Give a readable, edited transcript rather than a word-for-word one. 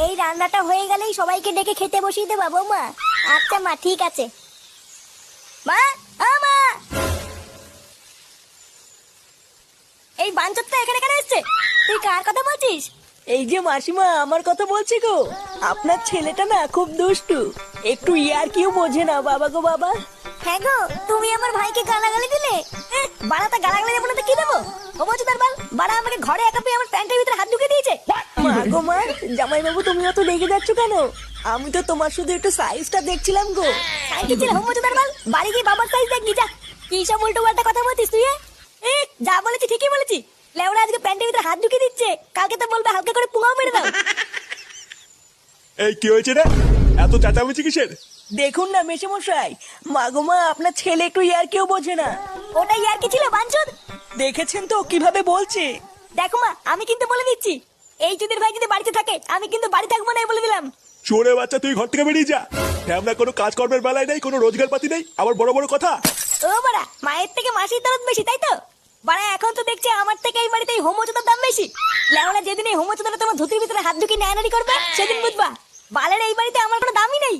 এই রান্নাটা হয়ে গেলেই সবাইকে ডেকে খেতে বসিয়ে দেবো বৌমা। আচ্ছা মা, ঠিক আছে। মা, মা, এই বাঞ্চতটা এখানে কেন এসছে? তুই কার কথা বলছিস? এই যে মাসিমা, আমার কথা বলছি গো। আপনার ছেলেটা না খুব দুষ্টু, একটু ইয়ার কিও বোঝে না বাবা গো বাবা। হ্যাঁ গো, তুমি আমার ভাইকে গালাগালি দিলে। বাড়াটা গালাগালি দেবো না তো কি দেবো? ও বলছো তার বাল বাড়া আমাকে ঘরে একা পেয়ে আমার প্যান্টের ভিতরে হাত ঢুকে দিয়েছে। মা গো মা, জামাই বাবু তুমি অত রেগে যাচ্ছ কেন? আমি তো তোমার শুধু একটু সাইজটা দেখছিলাম গো। সাইজ দিচ্ছিল হোম বলছো তার বাল, বাড়ি গিয়ে বাবার সাইজ দেখ যা। কি সব উল্টো পাল্টা কথা বলছিস তুই? যা বলেছি ঠিকই বলেছি। লেওরা আজকে প্যান্টের ভিতরে হাত ঢুকে দিচ্ছে, কালকে তো বলবে হালকা করে পুঙাও মেরে দাও। এই কি হয়েছে রে? এত চেঁচামেচি কিসের? দেখুন না মেশামশাই, মা গো মা, আপনার ছেলে একটু ইয়ার কেউ বোঝে না। ওটাই আর কি ছিল বাঞ্চদ? দেখেছেন তো কিভাবে বলছে। দেখো মা, আমি কিন্তু বলে দিচ্ছি, এই চুদির ভাই যদি বাড়িতে থাকে আমি কিন্তু বাড়ি থাকবো না, বলে দিলাম। চোরে বাচ্চা, তুই ঘর থেকে বেরিয়ে যা। আমরা কোনো কাজকর্মের বেলায় নেই, কোনো রোজগার পাতি নেই, আবার বড় বড় কথা। ও বাড়া, মায়ের থেকে মাসির দরদ বেশি, তাই তো? বাড়া এখন তো দেখছি আমার থেকে এই বাড়িতে এই হোমোচোদার দাম বেশি। লেওলা যেদিন এই হোমোচোদারা তোমার ধুতির ভিতরে হাত ঢুকিয়ে নেয়ানারি করবে সেদিন বুঝবা বালের এই বাড়িতে আমার কোনো দামই নেই।